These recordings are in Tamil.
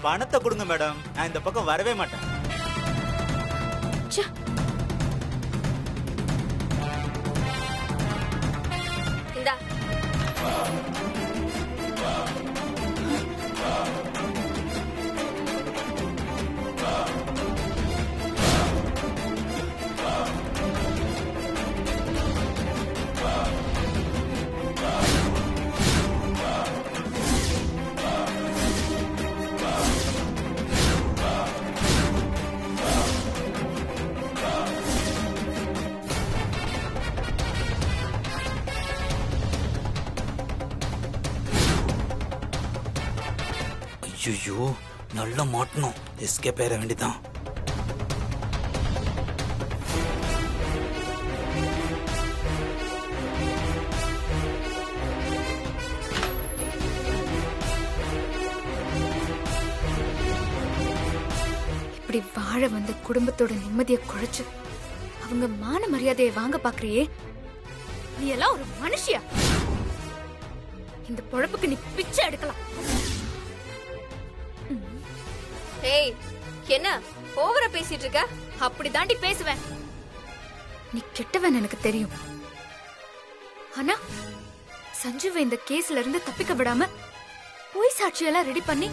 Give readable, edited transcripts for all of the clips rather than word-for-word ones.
பணத்தை கொடுங்க மேடம், நான் இந்த பக்கம் வரவே மாட்டேன். இந்தா. ஐயோ, நல்லா மாட்டணும். எஸ்கேப் ஆயிட வேண்டியதான். இப்படி வாழ வந்த குடும்பத்தோட நிம்மதியை குறைச்சு அவங்க மான மரியாதையை வாங்க பாக்குறியே, நீ எல்லாம் ஒரு மனுஷியா? இந்த பொழப்புக்கு நீ பிச்சை எடுக்கலாம். ஏய், என்ன ஓவரா பேசிட்டு இருக்க? அப்படி தாண்டி பேசுவேன். நீ கெட்டவன் எனக்கு தெரியும். ஆனா சஞ்சுவை இந்த கேஸ்ல இருந்து தப்பிக்க விடாம பொய் சாட்சியெல்லாம் ரெடி பண்ணி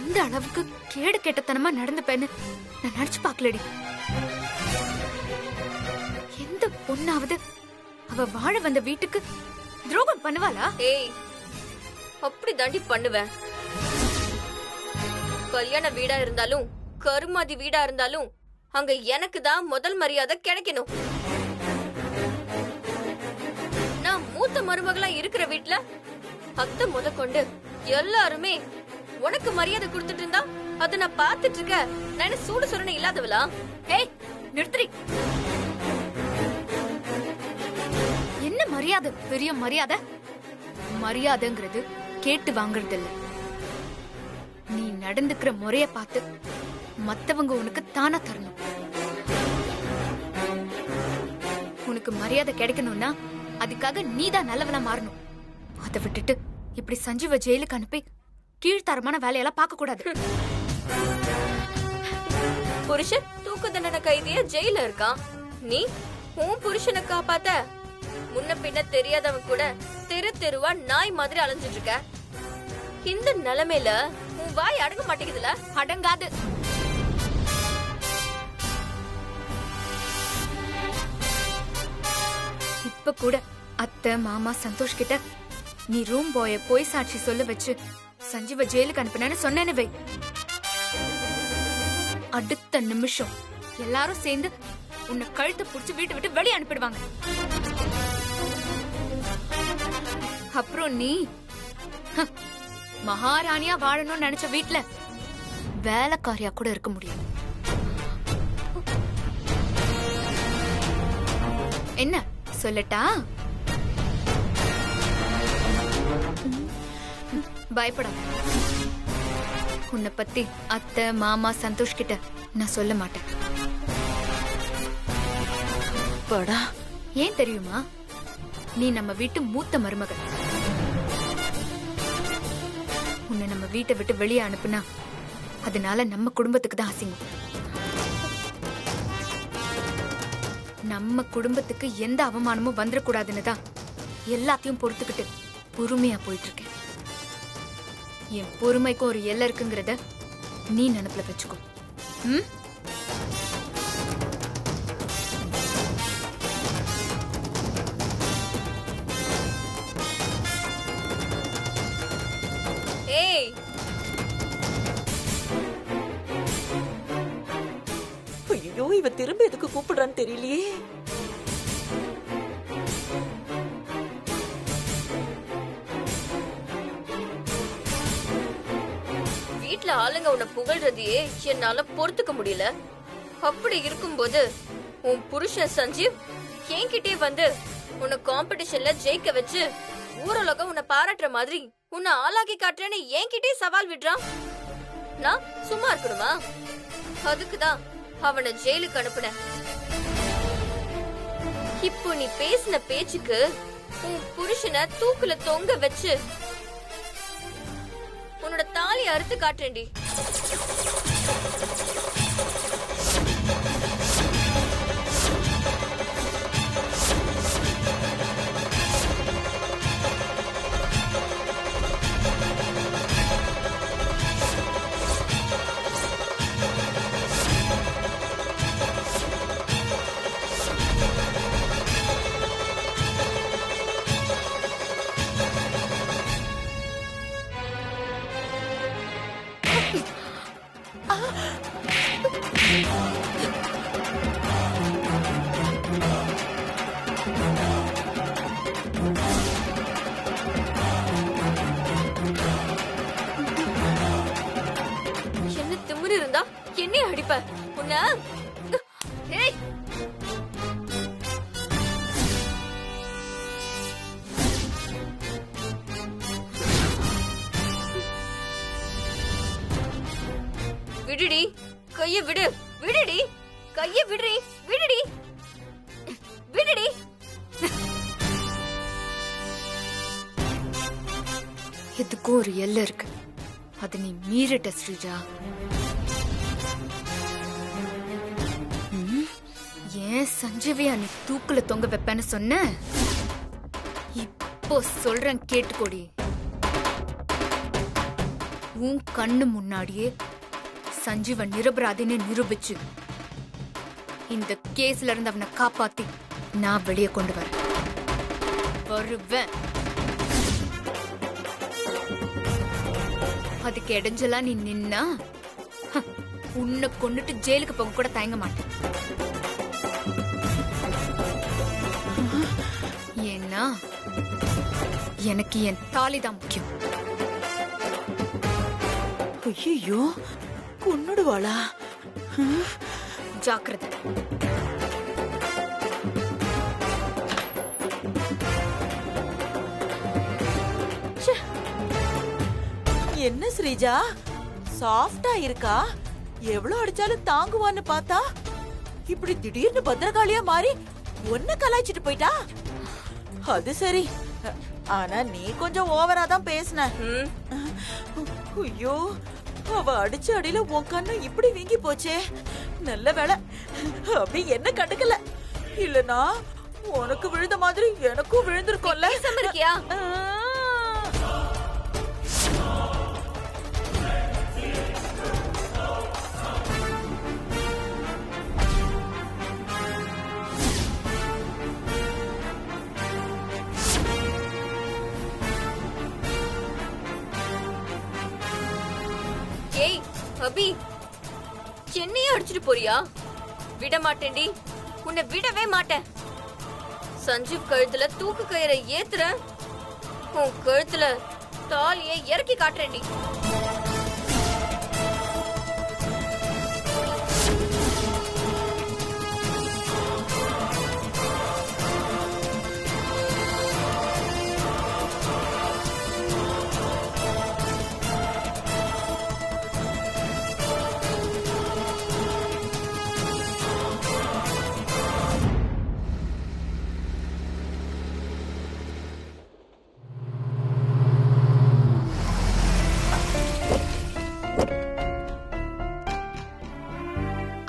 இந்த அளவுக்கு கேடு கெட்டத்தனமா நடந்துப்பேன்னு நான் நினைச்சு பாக்கலடி. எந்த பொண்ணாவது அவ வாழ வந்த வீட்டுக்கு துரோகம் பண்ணுவாளா? ஏய், அப்படி தாண்டி பண்ணுவேன். கல்யாண வீடா இருந்தாலும் கருமாதி வீடா இருந்தாலும் அங்க எனக்கு தான் முதல் மரியாதை கிடைக்கணும். நான் மூத்த மருமகளா இருக்கிற வீட்ல அத்தை முத கொண்டு எல்லாருமே உனக்கு மரியாதை கொடுத்துட்டு இருந்தா அத நான் பாத்துட்டு இருக்க. நான் சூடு சொரணை இல்லாதவளா? ஏய், நிறுத்தி. என்ன மரியாதை? பெரிய மரியாதை? மரியாதைங்கிறது கேட்டு வாங்குறது இல்ல. நீ நடந்துக்கிற முறைய பார்த்து மத்தவங்க உனக்கு தானா தரணும். உனக்கு மரியாதை கிடைக்கணும்னா அதுக்காக நீதான் நல்லவனா மாறணும். அதை விட்டுட்டு இப்படி சஞ்சீவ ஜெயிலுக்கு அனுப்பி கீழ்த்தரமான வேலையெல்லாம் பார்க்க கூடாது. புருஷன் தூக்கு தண்டனை கைதியா ஜெயில இருக்கான். நீ உன் புருஷனை காப்பாத்த முன்ன பின்ன தெரியாதவன் கூட தெரு தெருவா நாய் மாதிரி அலைஞ்சிட்டு இருக்க. இந்த நிலைமையில உன் வாய் அடங்க மாட்டேங்குதுல? அடங்காது. இப்ப கூட அத்தை மாமா சந்தோஷ் கிட்ட நீ ரூம் பாய போய் சாட்சி சொல்ல வச்சு சஞ்சீவ ஜெயிலுக்கு அனுப்பினு சொன்னேன்னு வை. அடுத்த நிமிஷம் எல்லாரும் சேர்ந்து உன்னை கழுத்தை புடிச்சு வீட்டை விட்டு வெளியே அனுப்பிடுவாங்க. அப்புறம் நீ மகாராணியா வாழணும்னு நினைச்ச வீட்ல வேலைக்காரியா கூட இருக்க முடியாது. என்ன சொல்லட்டா? பயப்படாத. உன்னை பத்தி அத்தை மாமா சந்தோஷ் கிட்ட நான் சொல்ல மாட்டேன். ஏன் தெரியுமா? நீ நம்ம வீட்டு மூத்த மருமகள். உன்னை நம்ம வீட்டை விட்டு வெளியே அனுப்புனா அதனால நம்ம குடும்பத்துக்கு தான் அசிங்கம். நம்ம குடும்பத்துக்கு எந்த அவமானமும் வந்துடக்கூடாதுன்னு தான் எல்லாத்தையும் பொறுத்துக்கிட்டு பொறுமையா போயிட்டு இருக்கேன். என் பொறுமைக்கு ஒரு எல்லை இருக்குங்கிறத நீ நினைப்புல வச்சுக்கோ. ஏய், ஐயோ, இவ திரும்ப எதுக்கு கூப்பிடுறான்னு தெரியலையே. வீட்ல ஆளுங்க உன்னை புகழ்றதையே என்னால பொறுத்துக்க முடியல. அப்படி இருக்கும்போது உன் புருஷன் சஞ்சீவ் என்கிட்டே வந்து உன்னை காம்படிஷன்ல ஜெயிக்க வச்சு ஊரலகம் உன்னை பாராட்டுற மாதிரி உன்னை ஆளாக்கி காட்டுறேன்னு என்கிட்டே சவால் விடுறான். நான் சும்மா இருக்கணுமா? அதுக்குதான் அவனை ஜெயிலுக்கு அனுப்புன. இப்போ நீ பேசின பேச்சுக்கு உன் புருஷனை தூக்குல தொங்க வச்சு உன்னோட தாலி அறுத்து காட்டுறேன்டி. என்ன திமிரு இருந்தா என்னைய அடிப்ப உன்ன. ஏய், விடுடி, கைய விடு. விடுடி, கைய விடுடி. விடுடி, விடுடி. எதுக்கும் ஒரு எல்லை இருக்கு, அது நீ மீறிட்ட ஸ்ரீஜா. ஏன் சஞ்சீவியா நீ தூக்குல தொங்க வைப்பேன்னு சொன்ன? இப்போ சொல்றேன் கேட்டுக்கோடி. உன் கண்ணு முன்னாடியே சஞ்சீவ நிரபராதின்னு நிரூபிச்சு இந்த கேஸ்ல இருந்து அவனை காப்பாத்தி நான் வெளியே கொண்டு வரேன். வருவேன். அதுக்கு இடைஞ்சலா நீ நின்னா உன்னை கொண்டுட்டு ஜெயிலுக்கு போக கூட தயங்க மாட்டேன். ஏன்னா எனக்கு என் தாலிதான் முக்கியம். ஐயோ, கொன்னுடுவாளா? ஜாக்கிரதை. என்ன ஸ்ரீஜா, சாஃப்டா இருக்கா? எவ்வளவு அடிச்சாலும் தாங்குவான்னு பார்த்தா இப்படி திடீர்னு பத்திரகாளியா மாறி ஒன்ன கலாய்ச்சிட்டு போயிட்டா. அது சரி, ஆனா நீ கொஞ்சம் ஓவரா தான் பேசின. ஐயோ, அவ அடிச்ச அடியில உன் கண்ணு இப்படி வீங்கி போச்சே. நல்ல வேளை அப்படி என்ன கண்டுக்கல, இல்லனா உனக்கு விழுந்த மாதிரி எனக்கும் விழுந்திருக்கும்ல. இருக்கியா? ஏய் அபி, என்னையே அடிச்சிட்டு போறியா? விட மாட்டேன்டி, உன்னை விடவே மாட்டேன். சஞ்சீவ் கழுத்துல தூக்கு கயிறை ஏத்துற, உன் கழுத்துல தாலியை இறக்கி காட்டுறேன்டி.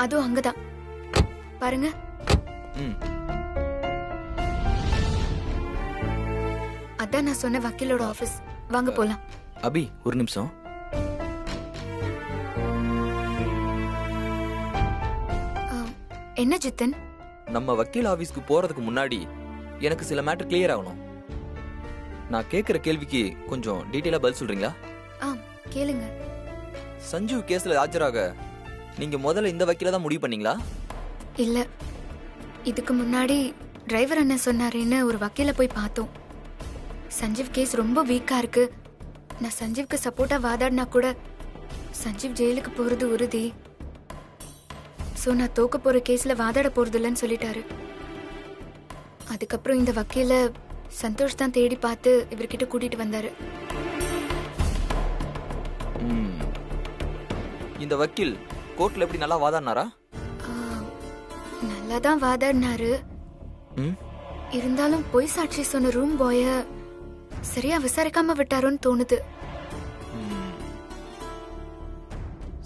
அதுவும் அங்கதான் பாருங்க. அதான் நான் சொன்ன வக்கீலோட ஆபீஸ். வாங்க போலாம். அபி ஒரு நிமிஷம். என்ன ஜித்தன்? நம்ம வக்கீல் ஆபீஸ்க்கு போறதுக்கு முன்னாடி எனக்கு சில மேட்டர் கிளியர் ஆகணும். நான் கேக்குற கேள்விக்கு கொஞ்சம் டீடைலா பதில் சொல்றீங்களா? கேளுங்க. சஞ்சீவ் கேஸ்ல ஆஜராக நீங்க முதல்ல இந்த வக்கீல தான் முடிவு பண்ணீங்களா? இல்ல, இதுக்கு முன்னாடி டிரைவர் அண்ணன் சொன்னாருன்னு ஒரு வக்கீல போய் பார்த்தோம். சஞ்சீவ் கேஸ் ரொம்ப வீக்கா இருக்கு, நான் சஞ்சீவ்க்கு சப்போர்ட்டா வாதாடினா கூட சஞ்சீவ் ஜெயிலுக்கு போறது உறுதி. சோ நான் தோக்க போற கேஸ்ல வாதாட போறது இல்லைன்னு சொல்லிட்டாரு. அதுக்கப்புறம் இந்த வக்கீல சந்தோஷ் தான் தேடி பார்த்து இவர்கிட்ட கூட்டிட்டு வந்தாரு. இந்த வக்கீல் கோர்ட்ல எப்படி நல்லா வாதாடினாரா? நல்லாதான் வாதாடினாரு. இருந்தாலும் பொய் சாட்சி சொன்ன ரூம் பாய சரியா விசாரிக்காம விட்டாரோன்னு தோணுது.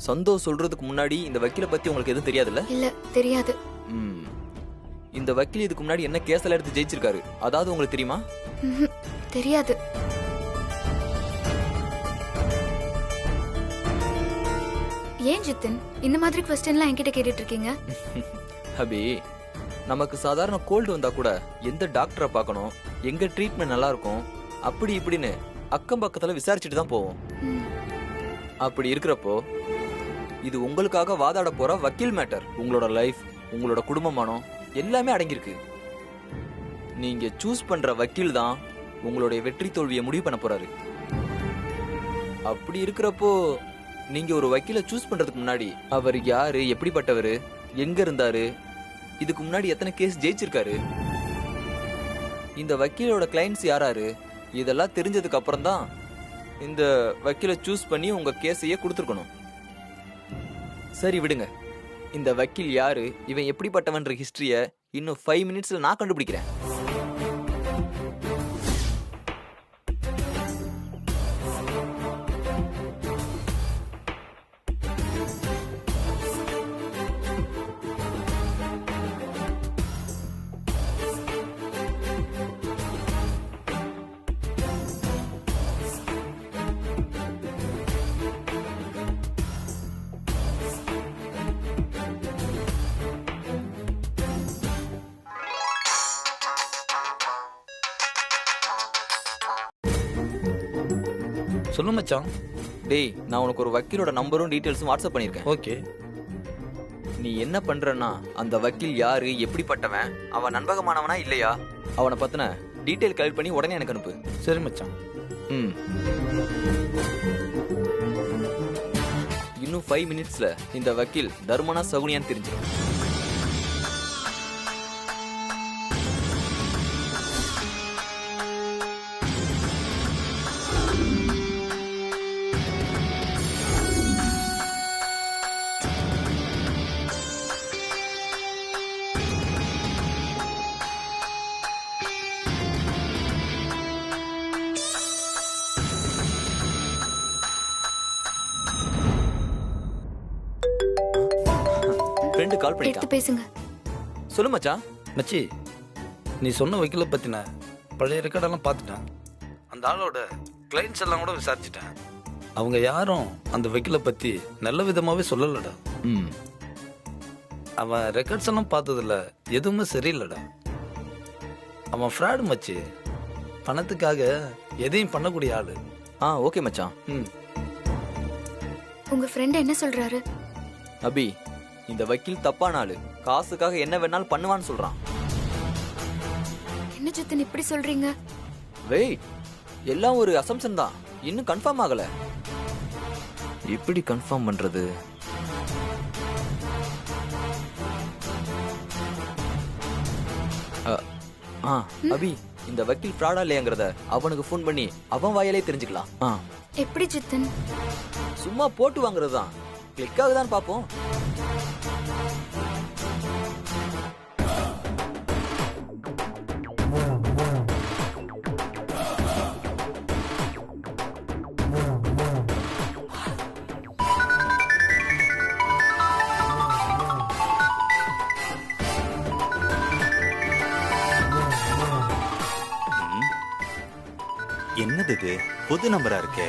சந்தோஷ் சொல்றதுக்கு முன்னாடி இந்த வக்கீலை பத்தி உங்களுக்கு எதுவும் தெரியாதுல்ல? இல்ல தெரியாது. ம். இந்த வக்கீல் இதுக்கு முன்னாடி என்ன கேஸ்ல எடுத்து ஜெயிச்சிருக்காரு அதாவது உங்களுக்கு தெரியுமா? ம்ஹும். தெரியாது. ஏன் ஜித்தன் இந்த மாதிரி கொஸ்டின்லாம் என்கிட்ட கேட்டுட்டு இருக்கீங்க? அபி, நமக்கு சாதாரண கோல்டு வந்தா கூட எந்த டாக்டரை பார்க்கணும், எங்க ட்ரீட்மெண்ட் நல்லா இருக்கும், அப்படி இப்படின்னு அக்கம் பக்கத்துல விசாரிச்சுட்டு தான் போவோம். ம். அப்படி இருக்கிறப்போ இது உங்களுக்காக வாதாட போற வக்கீல் மேட்டர். உங்களோட லைஃப், உங்களோட குடும்பமானம் எல்லாமே அடங்கியிருக்கு. நீங்க சூஸ் பண்ற வக்கீல் தான் உங்களுடைய வெற்றி தோல்வியை முடிவு பண்ண போறாரு. அப்படி இருக்கிறப்போ நீங்க ஒரு வக்கீலை சூஸ் பண்றதுக்கு முன்னாடி அவர் யாரு, எப்படிப்பட்டவர், எங்க இருந்தாரு, இதுக்கு முன்னாடி எத்தனை கேஸ் ஜெயிச்சிருக்காரு, இந்த வக்கீலோட கிளைண்ட்ஸ் யாராரு, இதெல்லாம் தெரிஞ்சதுக்கு அப்புறம் தான் இந்த வக்கீலை சூஸ் பண்ணி உங்க கேஸையே கொடுத்துருக்கணும். சரி விடுங்க, இந்த வக்கீல் யாரு, இவன் எப்படிப்பட்டவன்ற ஹிஸ்டரிய இன்னும் 5 மினிட்ஸ்ல நான் கண்டுபிடிக்கிறேன். சொல்லு மச்சான். டேய், நான் உனக்கு ஒரு வக்கீலோட நம்பரும் டீடைல்ஸும் வாட்ஸ்அப் பண்ணியிருக்கேன். ஓகே. நீ என்ன பண்றன்னா அந்த வக்கீல் யாரு, எப்படிப்பட்டவன், அவன் நம்பகமானவனா இல்லையா, அவனை பத்தின டீடைல் கலெக்ட் பண்ணி உடனே எனக்கு அனுப்பு. சரி மச்சான். ம். இன்னும் 5 மினிட்ஸ்ல இந்த வக்கீல் தர்மனா சகுனியான்னு தெரிஞ்சிடும். ஃப்ரெண்டு கால் எடுத்து பண்ணிட்டான். பேசுங்க. சொல்லு மச்சான். மச்சி, நீ சொன்ன வக்கீலை பற்றின பழைய ரெக்கார்டெல்லாம் பார்த்துட்டேன். அந்த ஆளோட கிளைண்ட்ஸ் எல்லாம் கூட விசாரிச்சிட்டேன். அவங்க யாரும் அந்த வக்கீலை பற்றி நல்ல விதமாகவே சொல்லலடா. ம். அவன் ரெக்கார்ட்ஸ் எல்லாம் பார்த்ததில்ல எதுவுமே சரியில்லடா. அவன் ஃப்ராடு மச்சி. பணத்துக்காக எதையும் பண்ணக்கூடிய ஆளு. ஓகே மச்சான். ம். உங்க ஃப்ரெண்ட் என்ன சொல்றாரு? அபி, இந்த வக்கீல் தப்பான ஆளு. காசுக்காக என்ன வேணாலும் பண்ணுவான்னு சொல்றான். என்ன ஜித்தன் இப்படி சொல்றீங்க? வெயிட், எல்லாம் ஒரு அசம்ஷன் தான், இன்னும் கன்ஃபார்ம் ஆகல. எப்படி கன்ஃபார்ம் பண்றது? அபி, இந்த வக்கீல் ஃப்ராடா இல்லையாங்கிறத அவனுக்கு ஃபோன் பண்ணி அவன் வாயாலே தெரிஞ்சுக்கலாம். எப்படி ஜித்தன்? சும்மா போட்டு வாங்குறது தான். கிளிக் ஆகுதான் பாப்போம். என்னது இது, புது நம்பரா இருக்கே.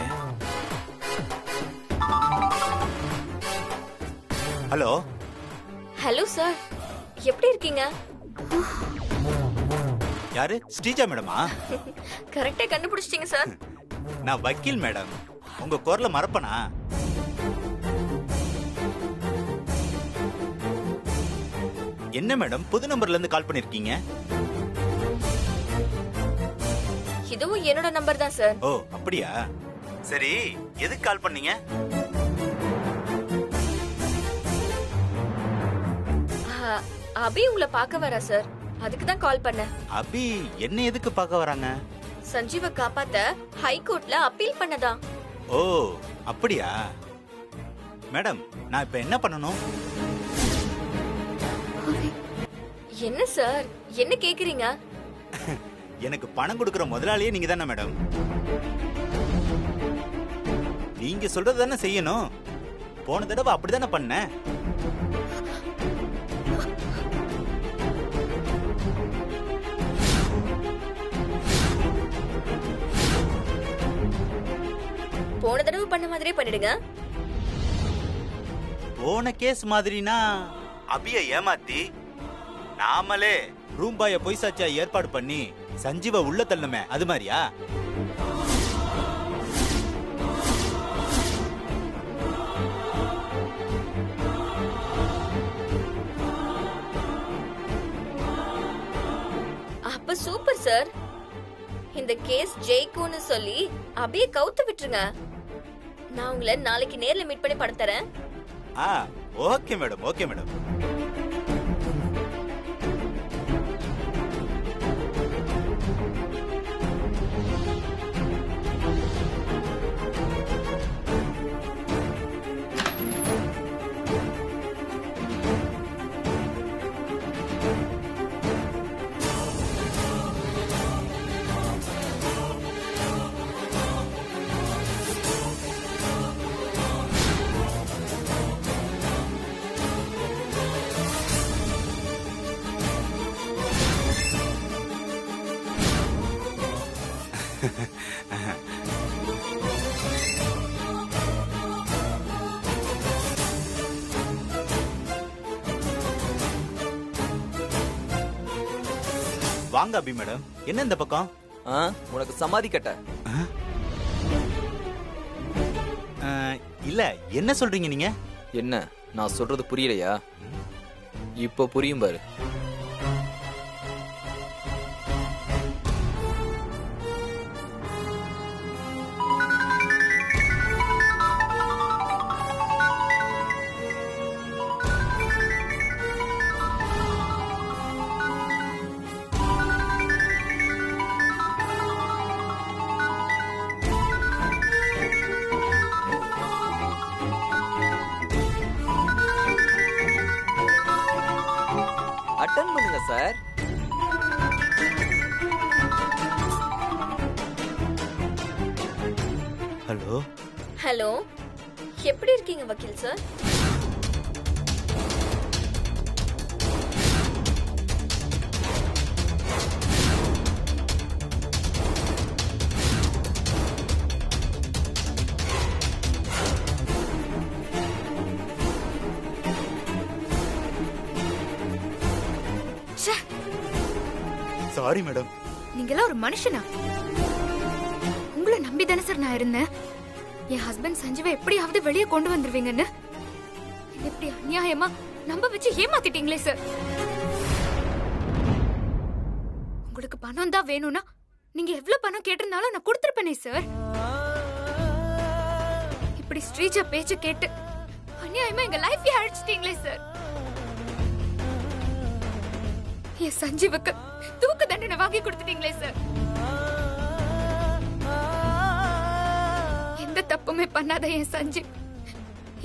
ஹலோ. ஹலோ சார், எப்படி இருக்கீங்க? யாரு? ஸ்ரீஜா மேடமா? கரெக்டா கண்டுபிடிச்சிட்டீங்க சார். நான் வக்கீல் மேடம். உங்க குரல மறப்பனா? என்ன மேடம், புது நம்பர்ல இருந்து கால் பண்ணிருக்கீங்க? இதுவும் என்னோட நம்பர் தான் சார். ஓ அப்படியா? சரி, எதுக்கு கால் பண்ணீங்க? அபி உங்களை பார்க்க வரா சார், அதுக்கு தான் கால் பண்ணேன். அபி என்ன எதுக்கு பார்க்க வராங்க? சஞ்சீவை காப்பாத்த ஹைகோர்ட்ல அப்பீல் பண்ணதா. ஓ அப்படியா? மேடம், நான் இப்ப என்ன பண்ணணும்? என்ன சார், என்ன கேக்குறீங்க? எனக்கு பணம் கொடுக்கிற முதலாளியே நீங்க தானே மேடம். நீங்க சொல்றது தானே செய்யணும். போன தடவை அப்படிதானே பண்ணேன். போன தடவை பண்ண மாதிரியே பண்ணிடுங்க. போன கேஸ் மாதிரினா அபிய ஏமாத்தி நாமளே ரூம் பாய பொய் சாட்சியா ஏற்பாடு பண்ணி சஞ்சீவ உள்ள தள்ளணுமே, அது மாதிரியா? அப்ப சூப்பர் சார். இந்த கேஸ் ஜெயிக்கும்னு சொல்லி அப்படியே கவுத்து விட்டுருங்க. நான் உங்களை நாளைக்கு நேர்ல மீட் பண்ணி பணம் தரேன். Okay madam, okay madam. வாங்க அபி மேடம். என்ன இந்த பக்கம்? உனக்கு சமாதி கட்ட. இல்ல, என்ன சொல்றீங்க நீங்க? என்ன நான் சொல்றது புரியலையா? இப்போ புரியும் பாரு. அட்டன் பண்ணுங்க சார். ஹலோ. ஹலோ, எப்படி இருக்கீங்க வக்கீல் சார்? Sorry madam. நீங்கெல்லாம் ஒரு மனுஷனா? உங்களை நம்பி தானே சார் நான் இருந்தேன். என் ஹஸ்பண்ட் சஞ்சீவை எப்படியாவது வெளியே கொண்டு வந்துருவீங்கன்னு எப்படி அநியாயமா நம்ப வச்சு ஏமாத்திட்டீங்களே சார். உங்களுக்கு பணம் தான் வேணும்னா நீங்க எவ்வளவு பணம் கேட்டிருந்தாலும் நான் கொடுத்துருப்பேனே சார். இப்படி ஸ்ரீஜா பேச்சு கேட்டு அநியாயமா எங்க லைஃபே அழிச்சிட்டீங்களே சார். என் சஞ்சீவுக்கு தூக்கு தண்டனை வாங்கி கொடுத்துட்டீங்களே சார். எந்த தப்புமே பண்ணாத என் சஞ்சீவ்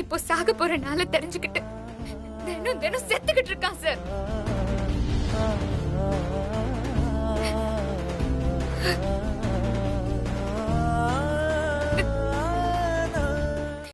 இப்போ சாக போற நாள தெரிஞ்சுக்கிட்டு தினம் தினம் செத்துக்கிட்டு இருக்கான் சார்.